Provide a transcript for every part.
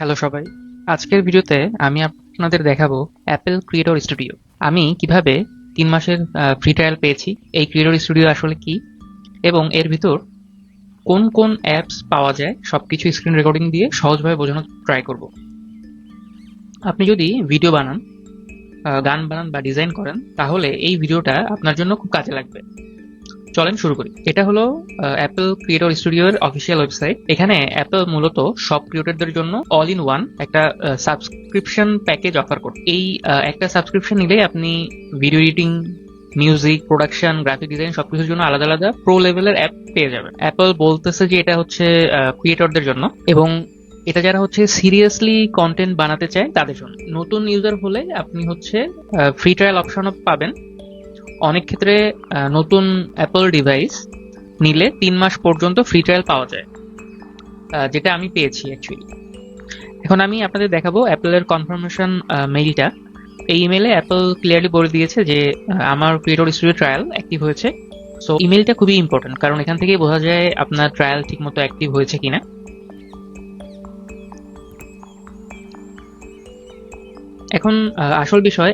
Hello সবাই, আজকের ভিডিওতে আমি আপনাদের দেখাবো অ্যাপেল ক্রিয়েটর স্টুডিও। আমি কিভাবে 3 মাসের ফ্রি ট্রায়াল পেয়েছি, এই ক্রিয়েটর স্টুডিও আসলে কি এবং এর ভিতর কোন কোন অ্যাপস পাওয়া যায় সবকিছু স্ক্রিন রেকর্ডিং দিয়ে সহজভাবে বোঝানোর ট্রাই করব। আপনি যদি ভিডিও বানান, গান বানান বা ডিজাইন করেন, তাহলে এই ভিডিওটা আপনার জন্য খুব কাজে লাগবে। চলেন শুরু করি। এটা হলো অ্যাপল ক্রিয়েটর স্টুডিওর অফিসিয়াল ওয়েবসাইট। এখানে অ্যাপল মূলত সব ক্রিয়েটরদের জন্য অল ইন ওয়ান একটা সাবস্ক্রিপশন প্যাকেজ অফার করে। এই একটা সাবস্ক্রিপশন নিলেই আপনি video editing, music production, graphic design সবকিছুর জন্য আলাদা আলাদা প্রো লেভেলের অ্যাপ পেয়ে যাবেন। অ্যাপল বলতেছে যে এটা হচ্ছে ক্রিয়েটরদের জন্য, এবং এটা যারা হচ্ছে সিরিয়াসলি কন্টেন্ট বানাতে চায় তাদের জন্য। নতুন ইউজার হলে আপনি হচ্ছে ফ্রি ট্রায়াল অপশনও পাবেন। অনেক ক্ষেত্রে নতুন অ্যাপল ডিভাইস নিলে 3 মাস পর্যন্ত ফ্রি ট্রায়াল পাওয়া যায়, যেটা আমি পেয়েছি অ্যাকচুয়ালি। এখন আমি আপনাদের দেখাবো অ্যাপলের কনফার্মেশন মেইলটা। এই ইমেলে অ্যাপল ক্লিয়ারলি বলে দিয়েছে যে আমার ক্রিয়েটর স্টুডিও ট্রায়াল অ্যাক্টিভ হয়েছে। সো ইমেলটা খুবই ইম্পর্টেন্ট, কারণ এখান থেকেই বোঝা যায় আপনার ট্রায়াল ঠিকমতো অ্যাক্টিভ হয়েছে কিনা। এখন আসল বিষয়,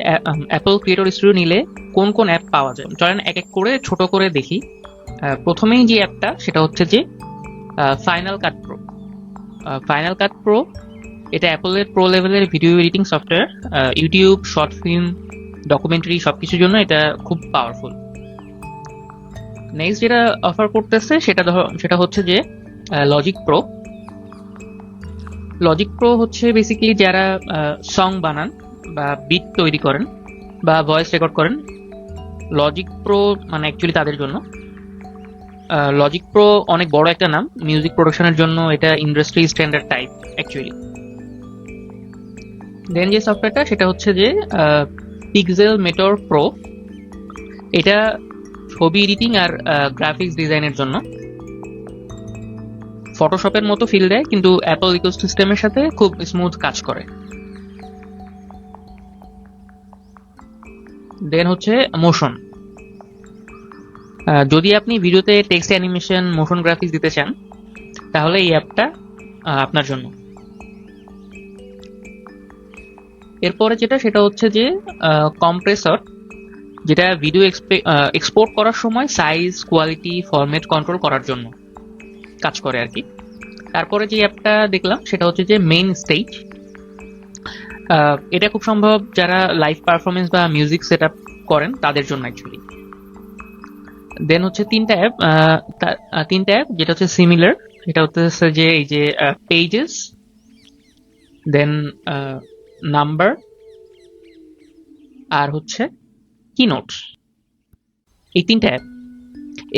অ্যাপল ক্রিয়েটর স্টুডিও নিলে কোন কোন অ্যাপ পাওয়া যায় চলেন এক এক করে ছোট করে দেখি। প্রথমেই যে অ্যাপটা সেটা হচ্ছে যে ফাইনাল কাট প্রো। ফাইনাল কাট প্রো এটা অ্যাপলের প্রো লেভেলের video editing software. YouTube, short film, documentary সবকিছুর জন্য এটা খুব পাওয়ারফুল। নেক্সট যেটা অফার করতেছে সেটা হচ্ছে যে লজিক প্রো। লজিক প্রো হচ্ছে বেসিক্যালি যারা সং বানান বা বিট তৈরি করেন বা ভয়েস রেকর্ড করেন, লজিক প্রো মানে অ্যাকচুয়ালি তাদের জন্য। লজিক প্রো অনেক বড় একটা নাম মিউজিক প্রোডাকশনের জন্য, এটা ইন্ডাস্ট্রি স্ট্যান্ডার্ড টাইপ অ্যাকচুয়ালি। দেন যে সফটওয়্যারটা সেটা হচ্ছে যে পিক্সেল মেটর প্রো। এটা ছবি এডিটিং আর গ্রাফিক্স ডিজাইনের জন্য। ফটোশপের মতো ফিল দেয়, কিন্তু অ্যাপল ইকোসিস্টেমের সাথে খুব স্মুথ কাজ করে। দেন হচ্ছে মোশন। যদি আপনি ভিডিওতে টেক্সট অ্যানিমেশন, মোশন গ্রাফিক্স দিতে চান, তাহলে এই অ্যাপটা আপনার জন্য। এরপরে যেটা সেটা হচ্ছে যে কম্প্রেসর, যেটা ভিডিও এক্সপোর্ট করার সময় সাইজ, কোয়ালিটি, ফরম্যাট কন্ট্রোল করার জন্য কাজ করে আর কি। তারপরে যে অ্যাপটা দেখলাম সেটা হচ্ছে যে মেইন স্টেজ। এটা খুব সম্ভব যারা লাইভ পারফরমেন্স বা মিউজিক সেট আপ করেন তাদের জন্য অ্যাকচুয়ালি। দেন হচ্ছে তিনটা অ্যাপ যেটা হচ্ছে সিমিলার, সেটা হচ্ছে যে এই যে পেজেস, দেন নাম্বার, আর হচ্ছে কিনোটস। এই 3টা অ্যাপ,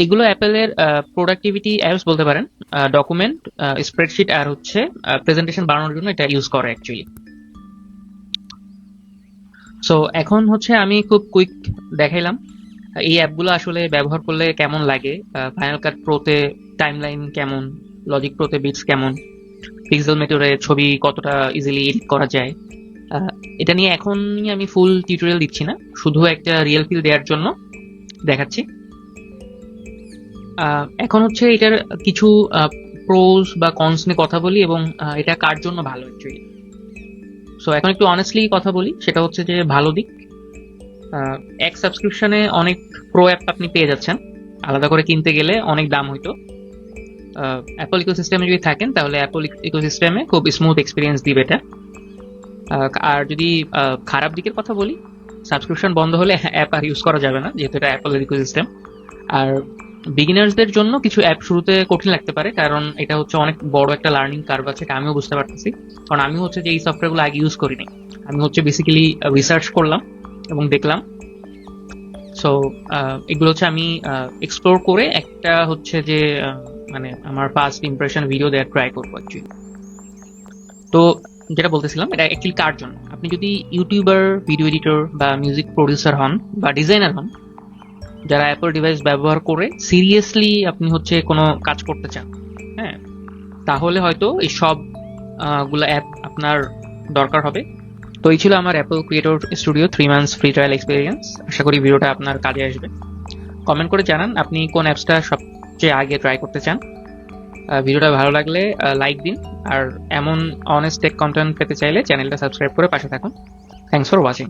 এগুলো অ্যাপেলের প্রোডাক্টিভিটি অ্যাপস বলতে পারেন। ডকুমেন্ট, স্প্রেডশিট আর হচ্ছে প্রেজেন্টেশন বানানোর জন্য এটা ইউজ করে অ্যাকচুয়ালি। সো এখন হচ্ছে আমি খুব কুইক দেখাইলাম এই অ্যাপগুলো আসলে ব্যবহার করলে কেমন লাগে। ফাইনাল কাট প্রোতে টাইমলাইন কেমন, লজিক প্রোতে বিটস কেমন, পিক্সেল মেটরে ছবি কতটা ইজিলি এডিট করা যায়। এটা নিয়ে এখনই আমি ফুল টিউটোরিয়াল দিচ্ছি না, শুধু একটা রিয়েল ফিল দেওয়ার জন্য দেখাচ্ছি। এখন হচ্ছে এটার কিছু প্রোস বা কনস নিয়ে কথা বলি, এবং এটা কার জন্য ভালো অ্যাকচুয়ালি। সো এখন একটু অনেস্টলি কথা বলি, সেটা হচ্ছে যে ভালো দিক, এক সাবস্ক্রিপশনে অনেক প্রো অ্যাপ আপনি পেয়ে যাচ্ছেন। আলাদা করে কিনতে গেলে অনেক দাম হইতো। অ্যাপল ইকোসিস্টেমে যদি থাকেন তাহলে অ্যাপল ইকোসিস্টেমে খুব স্মুথ এক্সপিরিয়েন্স দিবে এটা। আর যদি খারাপ দিকের কথা বলি, সাবস্ক্রিপশন বন্ধ হলে অ্যাপ আর ইউজ করা যাবে না, যেহেতু এটা অ্যাপলের ইকোসিস্টেম। আর বিগিনার্সদের জন্য কিছু অ্যাপ শুরুতে কঠিন লাগতে পারে, কারণ এটা হচ্ছে অনেক বড় একটা লার্নিং কার্ভ আছে, এটা আমিও বুঝতে পারতেছি। কারণ আমি হচ্ছে যে এই সফটওয়্যারগুলো আগে ইউজ করিনি, আমি হচ্ছে বেসিক্যালি রিসার্চ করলাম এবং দেখলাম। সো এগুলো হচ্ছে আমি এক্সপ্লোর করে একটা হচ্ছে যে মানে আমার ফার্স্ট ইমপ্রেশন ভিডিও দেওয়ার ট্রাই করবো অ্যাকচুয়ালি। তো যেটা বলতেছিলাম, এটা অ্যাকচুয়ালি কার জন্য? আপনি যদি ইউটিউবার, ভিডিও এডিটর বা মিউজিক প্রডিউসার হন বা ডিজাইনার হন, যারা অ্যাপল ডিভাইস ব্যবহার করে সিরিয়াসলি আপনি হচ্ছে কোনো কাজ করতে চান, হ্যাঁ, তাহলে হয়তো এই সব গুলো অ্যাপ আপনার দরকার হবে। তো এই ছিল আমার Apple creator studio 3 months free trial experience. আশা করি ভিডিওটা আপনার কাজে আসবে। কমেন্ট করে জানান আপনি কোন অ্যাপসটা সবচেয়ে আগে ট্রাই করতে চান। ভিডিওটা ভালো লাগলে লাইক দিন, আর এমন অনেস্ট টেক কন্টেন্ট পেতে চাইলে চ্যানেলটা সাবস্ক্রাইব করে পাশে থাকুন। Thanks for watching.